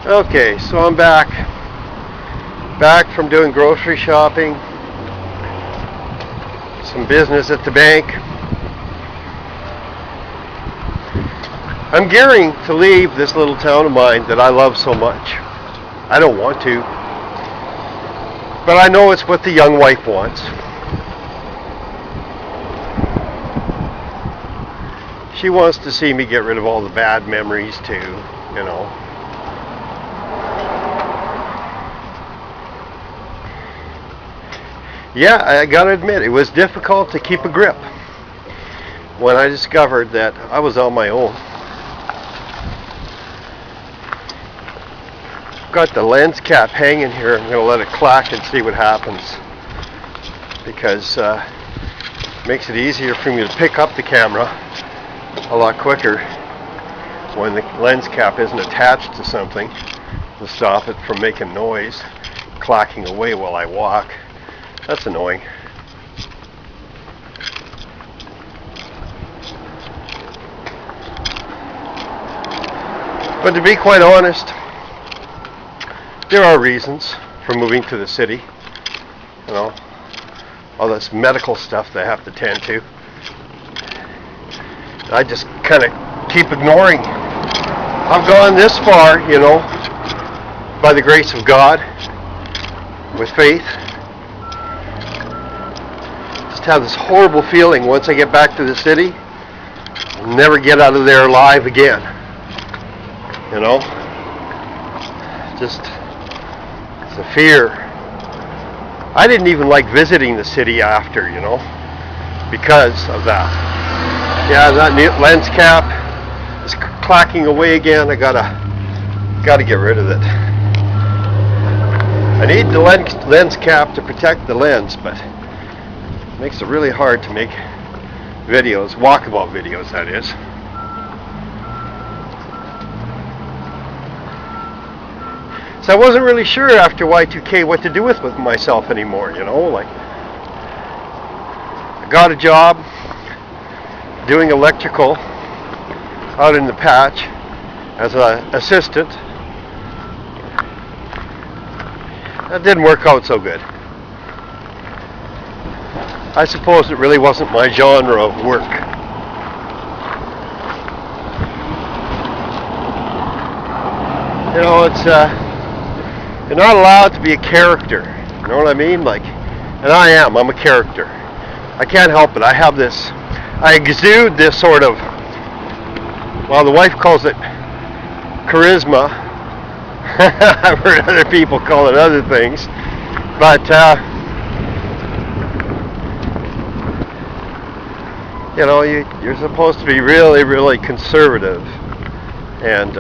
Okay, so I'm back from doing grocery shopping, some business at the bank. I'm gearing to leave this little town of mine that I love so much. I don't want to, but I know it's what the young wife wants. She wants to see me get rid of all the bad memories too, you know. Yeah, I gotta admit, it was difficult to keep a grip when I discovered that I was on my own. Got the lens cap hanging here. I'm gonna let it clack and see what happens, because it makes it easier for me to pick up the camera a lot quicker when the lens cap isn't attached to something to stop it from making noise, clacking away while I walk. That's annoying. But to be quite honest, there are reasons for moving to the city. You know, all this medical stuff they have to tend to. I just kind of keep ignoring. I've gone this far, you know, by the grace of God, with faith. Just have this horrible feeling once I get back to the city, I'll never get out of there alive again. You know, just it's a fear. I didn't even like visiting the city after, you know, because of that. Yeah, that lens cap is clacking away again. I gotta get rid of it. I need the lens cap to protect the lens, but it makes it really hard to make videos, walkabout videos, that is. So I wasn't really sure after Y2K what to do with myself anymore, you know, like I got a job doing electrical out in the patch as an assistant. That didn't work out so good. I suppose it really wasn't my genre of work. You know, it's you're not allowed to be a character. You know what I mean? Like, and I'm a character. I can't help it. I exude this sort of, well, the wife calls it charisma. I've heard other people call it other things. But, you know, you're supposed to be really, really conservative. And,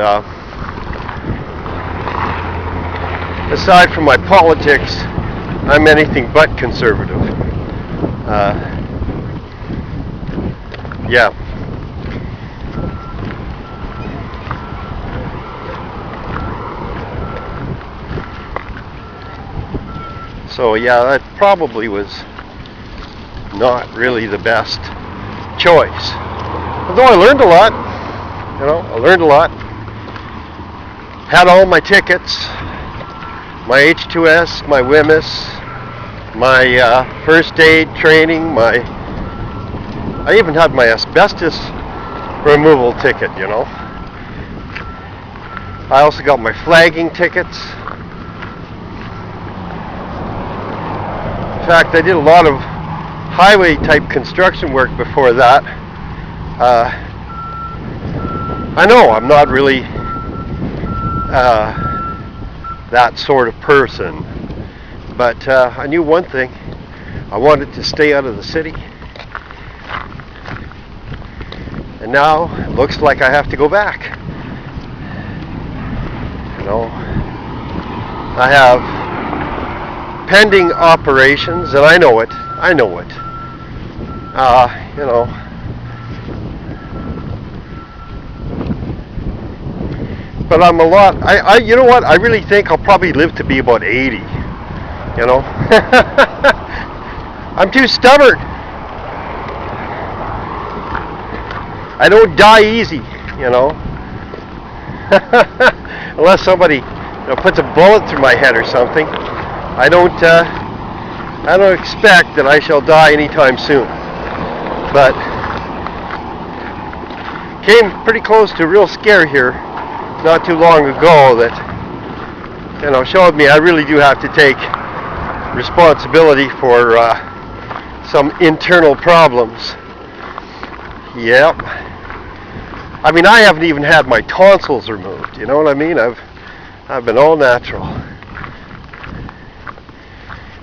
aside from my politics, I'm anything but conservative. Yeah. So yeah, that probably was not really the best choice. Although I learned a lot. You know, I learned a lot. Had all my tickets. My H2S, my WHMIS, my first aid training, I even had my asbestos removal ticket, you know. I also got my flagging tickets. In fact, I did a lot of highway type construction work before that. I know I'm not really that sort of person, but I knew one thing: I wanted to stay out of the city, and now it looks like I have to go back. You know, I have pending operations, and I know it. You know, but I'm a lot. You know what? I really think I'll probably live to be about 80. You know, I'm too stubborn. I don't die easy. You know, Unless somebody puts a bullet through my head or something, I don't expect that I shall die anytime soon. But came pretty close to a real scare here not too long ago that showed me I really do have to take responsibility for some internal problems. Yep. I mean, I haven't even had my tonsils removed. You know what I mean? I've been all natural.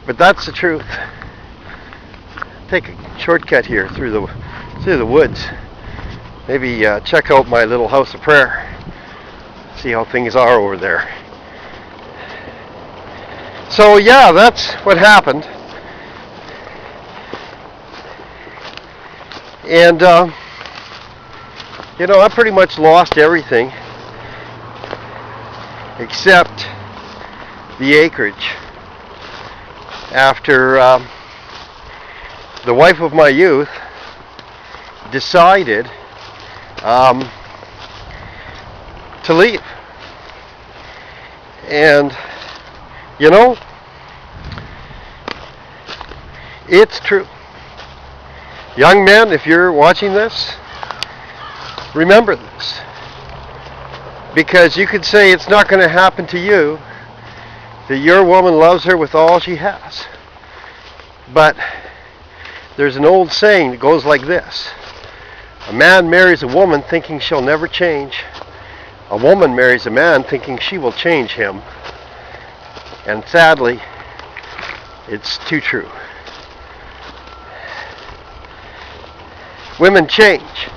But that's the truth. Take a shortcut here through the woods. Maybe check out my little house of prayer. See how things are over there. So yeah, that's what happened. And I pretty much lost everything except the acreage after the wife of my youth decided to leave. And it's true. Young men, if you're watching this, remember this. Because you could say it's not going to happen to you, that your woman loves her with all she has. But there's an old saying that goes like this. A man marries a woman thinking she'll never change. A woman marries a man thinking she will change him. And sadly, it's too true. Women change.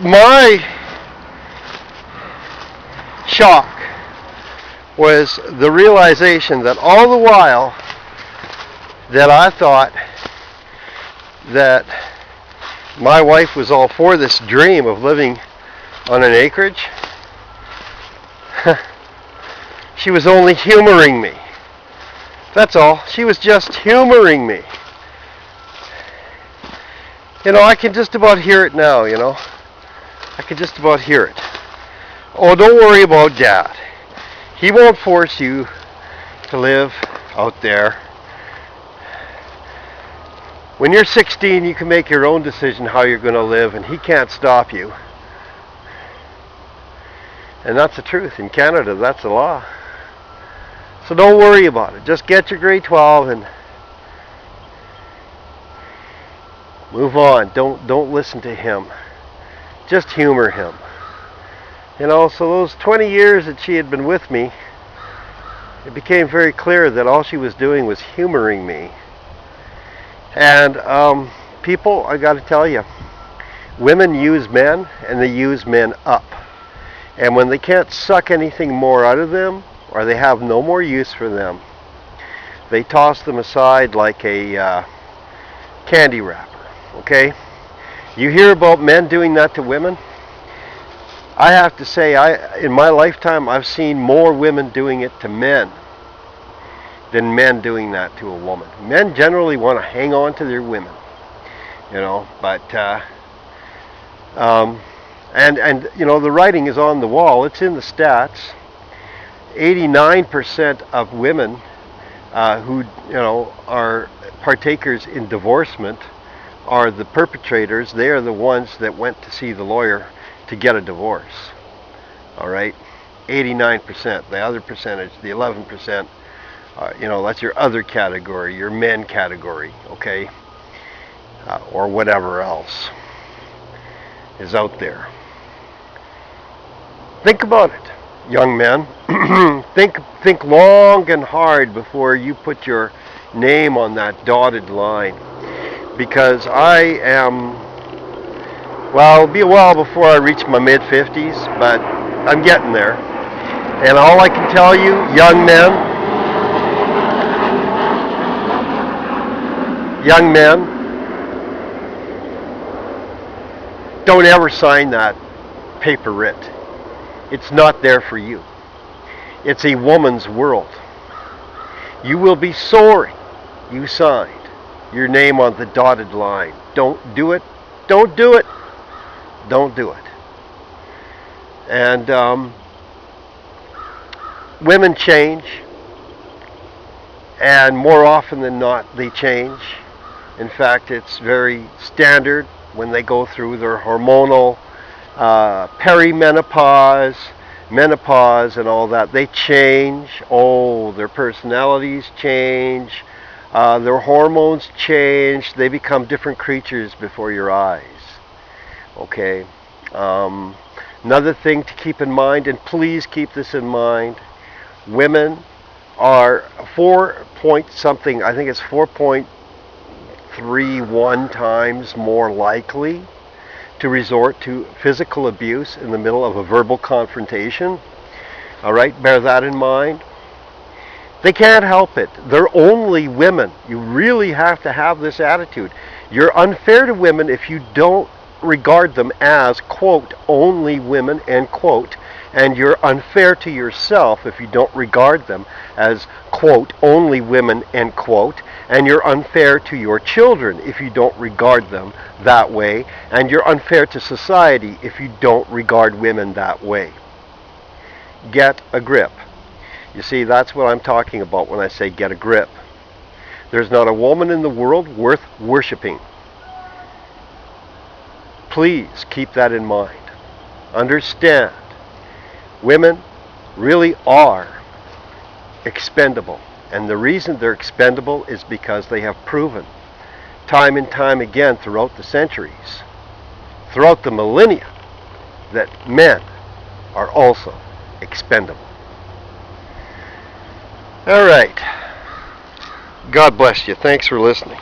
My shock was the realization that all the while that I thought that my wife was all for this dream of living on an acreage, she was only humoring me. That's all. She was just humoring me. I can just about hear it now, I can just about hear it. Oh, don't worry about Dad. He won't force you to live out there. When you're 16, you can make your own decision how you're going to live, and he can't stop you. And that's the truth. In Canada, that's the law. So don't worry about it. Just get your grade 12 and move on. Don't listen to him. Just humor him. So those 20 years that she had been with me, it became very clear that all she was doing was humoring me. And people, I got to tell you, women use men and they use men up. And when they can't suck anything more out of them, or they have no more use for them, they toss them aside like a candy wrapper. Okay? You hear about men doing that to women? I have to say, in my lifetime, I've seen more women doing it to men than men doing that to a woman. Men generally want to hang on to their women, but the writing is on the wall. It's in the stats. 89% of women who are partakers in divorcement are the perpetrators. They are the ones that went to see the lawyer to get a divorce. All right, 89%. The other percentage, the 11%, that's your other category, your men category, okay, or whatever else is out there. Think about it, young men. Think long and hard before you put your name on that dotted line, because it'll be a while before I reach my mid-50s, but I'm getting there. And all I can tell you, young men, don't ever sign that paper writ. It's not there for you. It's a woman's world. You will be sorry you signed your name on the dotted line. Don't do it. Don't do it. Don't do it. And women change, and more often than not, they change. In fact, it's very standard when they go through their hormonal perimenopause, menopause, and all that. They change. Oh, their personalities change. Their hormones change. They become different creatures before your eyes. Okay. Another thing to keep in mind, and please keep this in mind, women are 4 point something, I think it's 4.31 times more likely to resort to physical abuse in the middle of a verbal confrontation. All right, bear that in mind. They can't help it. They're only women. You really have to have this attitude. You're unfair to women if you don't regard them as, quote, only women, end quote, and you're unfair to yourself if you don't regard them as, quote, only women, end quote, and you're unfair to your children if you don't regard them that way, and you're unfair to society if you don't regard women that way. Get a grip. You see, that's what I'm talking about when I say get a grip. There's not a woman in the world worth worshiping. Please keep that in mind. Understand, women really are expendable. And the reason they're expendable is because they have proven time and time again throughout the centuries, throughout the millennia, that men are also expendable. All right. God bless you. Thanks for listening.